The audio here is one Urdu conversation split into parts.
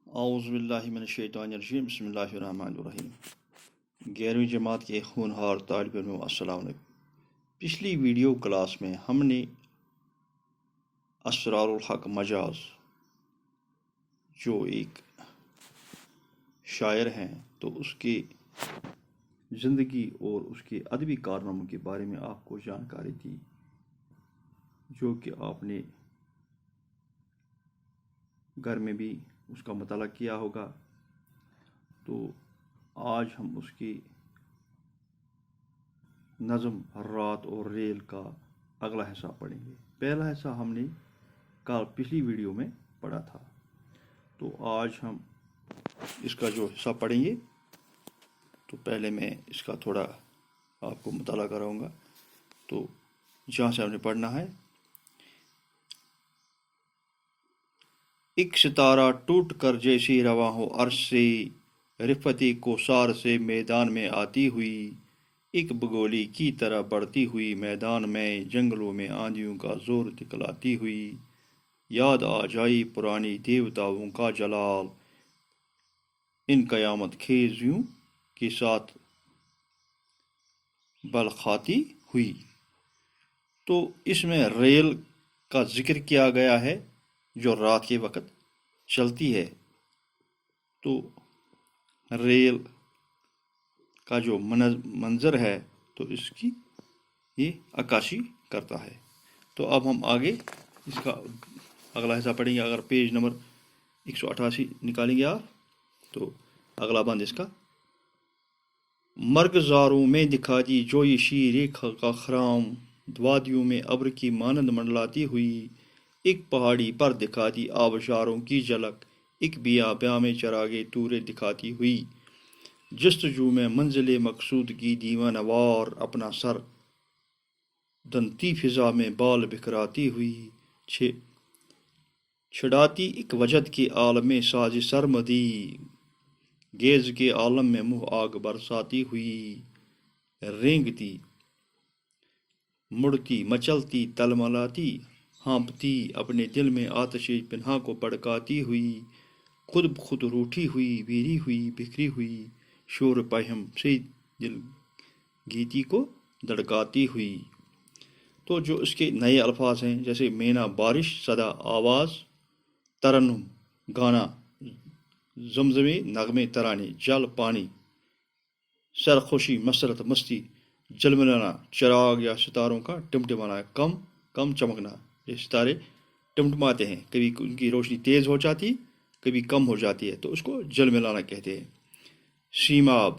اعوذ باللہ من الشیطان الرجیم بسم اللہ الرحمن الرحیم 11ویں جماعت کے ہونہار طالب علموں السلام علیکم۔ پچھلی ویڈیو کلاس میں ہم نے اسرار الحق مجاز جو ایک شاعر ہیں تو اس کی زندگی اور اس کے ادبی کارناموں کے بارے میں آپ کو جانکاری دی، جو کہ آپ نے گھر میں بھی اس کا مطالعہ کیا ہوگا۔ تو آج ہم اس کی نظم رات اور ریل کا اگلا حصہ پڑھیں گے۔ پہلا حصہ ہم نے پچھلی ویڈیو میں پڑھا تھا، تو آج ہم اس کا جو حصہ پڑھیں گے تو پہلے میں اس کا تھوڑا آپ کو مطالعہ کراؤں گا۔ تو جہاں سے ہم نے پڑھنا ہے، ایک ستارہ ٹوٹ کر جیسی رواں ہو عرش سے، رفتی کوثار سے میدان میں آتی ہوئی، ایک بگولی کی طرح بڑھتی ہوئی میدان میں، جنگلوں میں آندھیوں کا زور دکھلاتی ہوئی، یاد آ جائی پرانی دیوتاؤں کا جلال، ان قیامت خیزیوں کے ساتھ بل کھاتی ہوئی۔ تو اس میں ریل کا ذکر کیا گیا ہے جو رات کے وقت چلتی ہے۔ تو ریل کا جو منظر ہے تو اس کی یہ عکاسی کرتا ہے۔ تو اب ہم آگے اس کا اگلا حصہ پڑھیں گے۔ اگر پیج نمبر 188 نکالیں گے آپ تو اگلا بند اس کا، مرغزاروں میں دکھا دی جو یہ شیر کا خرام، وادیوں میں ابر کی مانند منڈلاتی ہوئی، ایک پہاڑی پر دکھا دی آبشاروں کی جھلک، ایک بیاباں میں چراغے تورے دکھاتی ہوئی، جستجو میں منزل مقصود کی دیوانہ وار، اپنا سر دنتی فضا میں بال بکھراتی ہوئی، چھڑاتی ایک وجد کے عالم ساز سرمدی، گیز کے عالم میں منہ آگ برساتی ہوئی، رینگتی مڑتی مچلتی تلملاتی، ہانپتی اپنے دل میں آتش پنہا کو بھڑکاتی ہوئی، خود بخود روٹھی ہوئی، بیری ہوئی، بکھری ہوئی، شور پہم سے دل گیتی کو دھڑکاتی ہوئی۔ تو جو اس کے نئے الفاظ ہیں جیسے مینا بارش، صدا آواز، ترنم گانا، زمزمے نغمے ترانے، جل پانی، سرخوشی مسرت مستی، جلملانا چراغ یا ستاروں کا ٹمٹمانا، کم کم چمکنا، یہ ستارے ٹمٹماتے ہیں، کبھی ان کی روشنی تیز ہو جاتی کبھی کم ہو جاتی ہے تو اس کو جلملانا کہتے ہیں۔ سیماب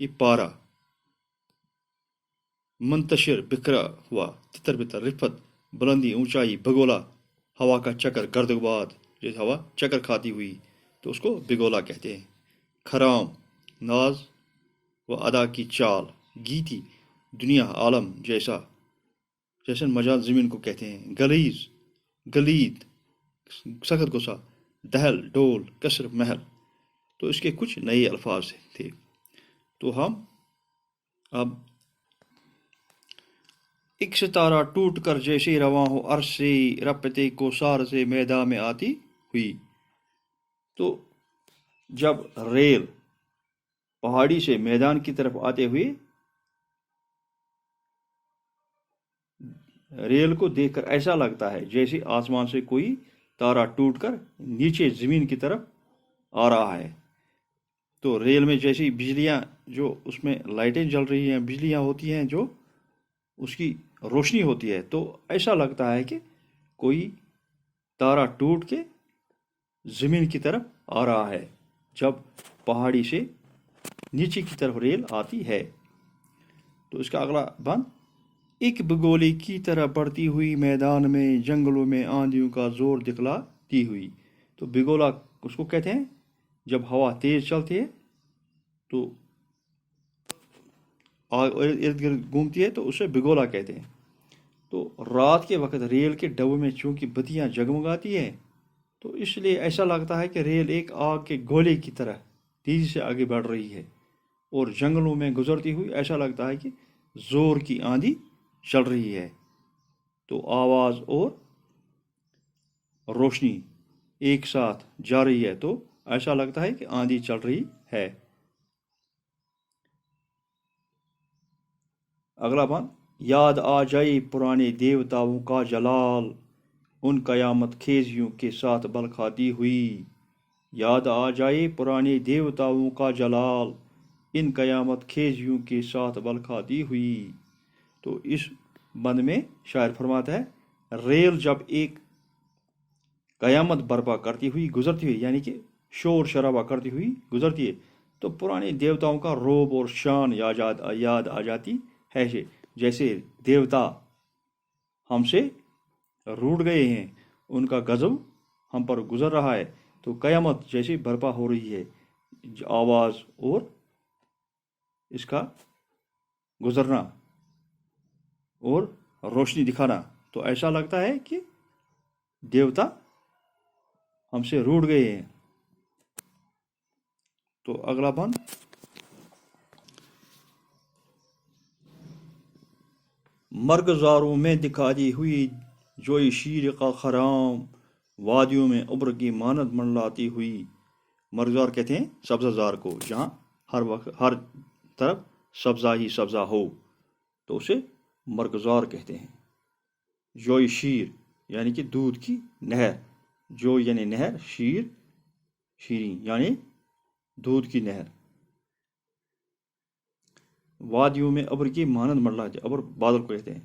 یہ پارا، منتشر بکھرا ہوا، تتر بتر، رفت بلندی اونچائی، بگولا ہوا کا چکر، گرد غبار جیسے ہوا چکر کھاتی ہوئی تو اس کو بگولا کہتے ہیں۔ خرام ناز و ادا کی چال، گیتی دنیا عالم جیسا مجاز زمین کو کہتے ہیں۔ گلیز گلید سخت غصہ، دہل ڈول، کسر محل۔ تو اس کے کچھ نئے الفاظ تھے۔ تو ہم اب ایک ستارہ ٹوٹ کر جیسے رواں ہو عرش سے، رپتے کوثار سے میدان میں آتی ہوئی۔ تو جب ریل پہاڑی سے میدان کی طرف آتے ہوئے ریل کو دیکھ کر ایسا لگتا ہے جیسے آسمان سے کوئی تارا ٹوٹ کر نیچے زمین کی طرف آ رہا ہے۔ تو ریل میں جیسی بجلیاں جو اس میں لائٹیں جل رہی ہیں، بجلیاں ہوتی ہیں جو اس کی روشنی ہوتی ہے، تو ایسا لگتا ہے کہ کوئی تارا ٹوٹ کے زمین کی طرف آ رہا ہے جب پہاڑی سے نیچے کی طرف ریل آتی ہے۔ تو اس کا اگلا بند، ایک بگولی کی طرح بڑھتی ہوئی میدان میں، جنگلوں میں آندھیوں کا زور دکھلاتی ہوئی۔ تو بگولا اس کو کہتے ہیں جب ہوا تیز چلتی ہے تو ارد گرد گھومتی ہے تو اسے بگولا کہتے ہیں۔ تو رات کے وقت ریل کے ڈبے میں چونکہ بتیاں جگمگاتی ہیں تو اس لیے ایسا لگتا ہے کہ ریل ایک آگ کے گولے کی طرح تیزی سے آگے بڑھ رہی ہے، اور جنگلوں میں گزرتی ہوئی ایسا لگتا ہے کہ زور کی آندھی چل رہی ہے۔ تو آواز اور روشنی ایک ساتھ جا رہی ہے تو ایسا لگتا ہے کہ آندھی چل رہی ہے۔ اگلا بند، یاد آ جائے پرانے دیوتاؤں کا جلال، ان قیامت خیزیوں کے ساتھ بل کھاتی ہوئی۔ یاد آ جائے پرانے دیوتاؤں کا جلال، ان قیامت خیزیوں کے ساتھ بل کھاتی ہوئی۔ تو اس بند میں شاعر فرماتا ہے ریل جب ایک قیامت برپا کرتی ہوئی گزرتی ہوئی، یعنی کہ شور شرابہ کرتی ہوئی گزرتی ہے، تو پرانے دیوتاؤں کا روب اور شان یاد آ جاتی ہے، جیسے دیوتا ہم سے روٹ گئے ہیں، ان کا غضب ہم پر گزر رہا ہے، تو قیامت جیسے برپا ہو رہی ہے، آواز اور اس کا گزرنا اور روشنی دکھانا، تو ایسا لگتا ہے کہ دیوتا ہم سے روٹ گئے ہیں۔ تو اگلا بند، مرغزاروں میں دکھا دی ہوئی جوئی شیر کا خرام، وادیوں میں ابر کی مانند منڈلاتی ہوئی۔ مرغزار کہتے ہیں سبزہ زار کو، جہاں ہر طرف سبزہ ہی سبزہ ہو، تو اسے مرغزار کہتے ہیں۔ جوئی شیر یعنی کہ دودھ کی نہر، جو یعنی نہر، شیر شیریں یعنی دودھ کی نہر۔ وادیوں میں ابر کی مانند منڈلاتی، ابر بادل کو کہتے ہیں۔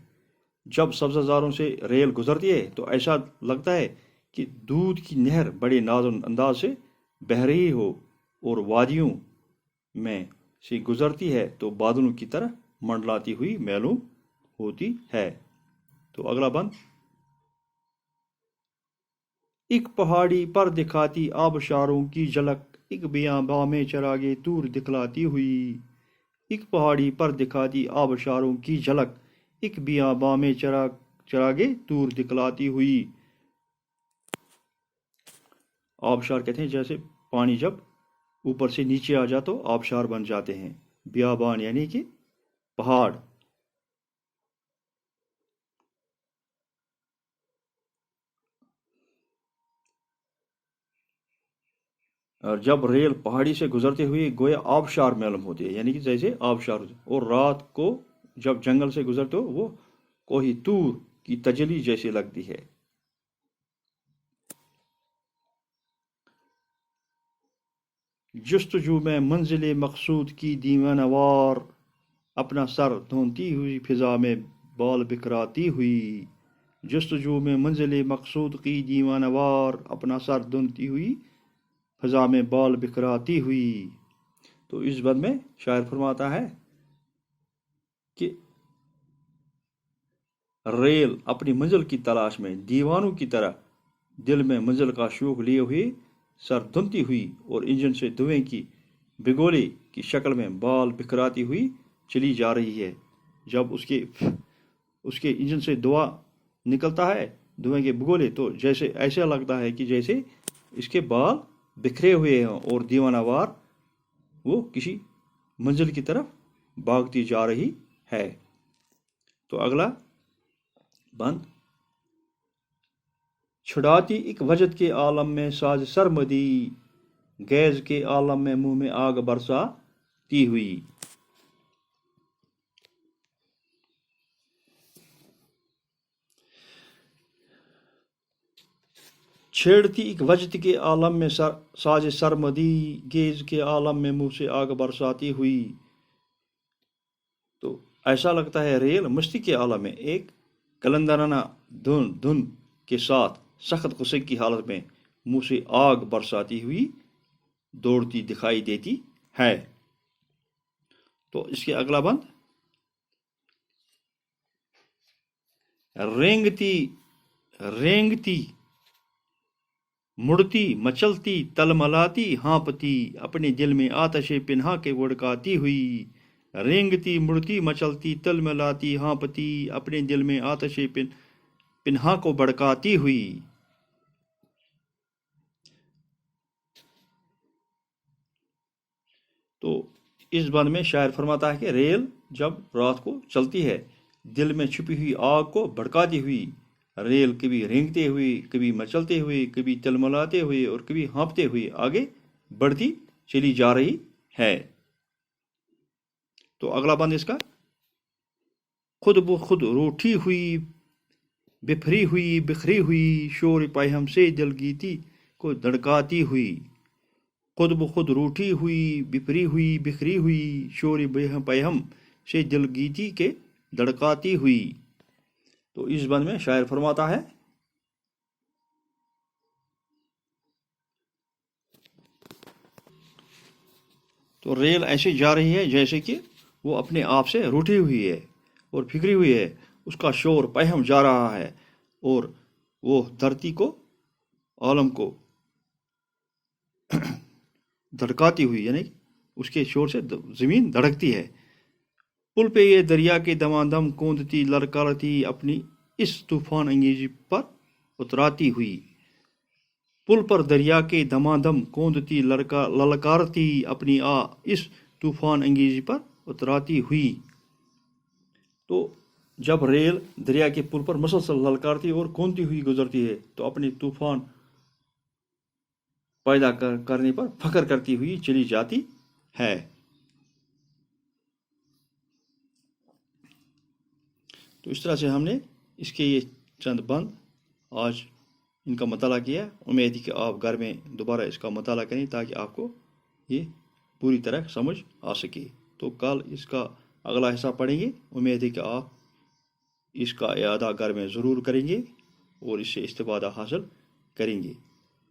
جب سبزہ زاروں سے ریل گزرتی ہے تو ایسا لگتا ہے کہ دودھ کی نہر بڑے ناز و انداز سے بہہ رہی ہو، اور وادیوں میں سے گزرتی ہے تو بادلوں کی طرح منڈلاتی ہوئی معلوم ہوتی ہے۔ تو اگلا بند، ایک پہاڑی پر دکھاتی آبشاروں کی جھلک، ایک بیاباں میں چراغے دور دکھلاتی ہوئی۔ ایک پہاڑی پر دکھاتی آبشاروں کی جھلک، ایک بیاباں میں چراغے دور دکھلاتی ہوئی۔ آبشار کہتے ہیں جیسے پانی جب اوپر سے نیچے آ جا تو آبشار بن جاتے ہیں۔ بیابان یعنی کہ پہاڑ۔ اور جب ریل پہاڑی سے گزرتے ہوئے گویا آبشار معلوم ہوتے ہیں، یعنی کہ جیسے آبشار ہوتے ہیں، اور رات کو جب جنگل سے گزرتے ہو وہ کوہی طور کی تجلی جیسی لگتی ہے۔ جستجو میں منزل مقصود کی دیوانہ وار، اپنا سر دھونتی ہوئی فضا میں بال بکھراتی ہوئی۔ جستجو میں منزل مقصود کی دیوانہ وار، اپنا سر دھونتی ہوئی فضا میں بال بکھراتی ہوئی۔ تو اس بند میں شاعر فرماتا ہے کہ ریل اپنی منزل کی تلاش میں دیوانوں کی طرح دل میں منزل کا شوق لیے ہوئے سر دھنتی ہوئی اور انجن سے دھوئیں کی بگولے کی شکل میں بال بکھراتی ہوئی چلی جا رہی ہے۔ جب اس کے انجن سے دھواں نکلتا ہے، دھوئیں کے بگولے، تو جیسے ایسا لگتا ہے کہ جیسے اس کے بال بکھرے ہوئے ہیں اور دیوانہ وار وہ کسی منزل کی طرف بھاگتی جا رہی ہے۔ تو اگلا بند، چھڑاتی ایک وجد کے عالم میں ساز سرمدی، گیز کے عالم میں منہ میں آگ برساتی ہوئی۔ چھیڑتی ایک وجد کے عالم میں ساز سرمدی، گیز کے عالم میں منہ سے آگ برساتی ہوئی۔ تو ایسا لگتا ہے ریل مستی کے عالم میں ایک کلندرانہ دھن کے ساتھ سخت غصے کی حالت میں منہ سے آگ برساتی ہوئی دوڑتی دکھائی دیتی ہے۔ تو اس کے اگلا بند، رینگتی مڑتی مچلتی تلملاتی ہانپتی، اپنے دل میں آتش پنہا کے بھڑکاتی ہوئی۔ رینگتی مڑتی مچلتی تلملاتی ہانپتی، اپنے دل میں آتش پنہا کو بھڑکاتی ہوئی۔ تو اس بند میں شاعر فرماتا ہے کہ ریل جب رات کو چلتی ہے دل میں چھپی ہوئی آگ کو بھڑکاتی ہوئی۔ ریل کبھی رینگتے ہوئے، کبھی مچلتے ہوئے، کبھی تلملاتے ہوئے اور کبھی ہانپتے ہوئے آگے بڑھتی چلی جا رہی ہے۔ تو اگلا بند اس کا، خود بخود روٹھی ہوئی بکھری ہوئی شور پیہم سے دل گیتی کو دھڑکاتی ہوئی۔ خود بخود روٹھی ہوئی بکھری ہوئی شور پیہم سے دل گیتی کے دھڑکاتی ہوئی۔ تو اس بند میں شاعر فرماتا ہے، تو ریل ایسے جا رہی ہے جیسے کہ وہ اپنے آپ سے روٹھی ہوئی ہے اور پھکری ہوئی ہے، اس کا شور پیہم جا رہا ہے اور وہ دھرتی کو، عالم کو دھڑکاتی ہوئی، یعنی اس کے شور سے زمین دھڑکتی ہے۔ پل پہ یہ دریا کے دمادم کوندتی للکارتی اپنی اس طوفان انگیزی پر اتراتی ہوئی۔ پل پر دریا کے دمادم کوندتی للکارتی اپنی اس طوفان انگیزی پر اتراتی ہوئی۔ تو جب ریل دریا کے پل پر مسلسل للکارتی اور کونتی ہوئی گزرتی ہے تو اپنی طوفان پیدا کرنے پر فخر کرتی ہوئی چلی جاتی ہے۔ تو اس طرح سے ہم نے اس کے یہ چند بند آج ان کا مطالعہ کیا۔ امید ہے کہ آپ گھر میں دوبارہ اس کا مطالعہ کریں تاکہ آپ کو یہ پوری طرح سمجھ آ سکے۔ تو کل اس کا اگلا حصہ پڑھیں گے۔ امید ہے کہ آپ اس کا اعادہ گھر میں ضرور کریں گے اور اس سے استفادہ حاصل کریں گے۔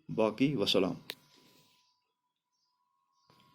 باقی وسلام۔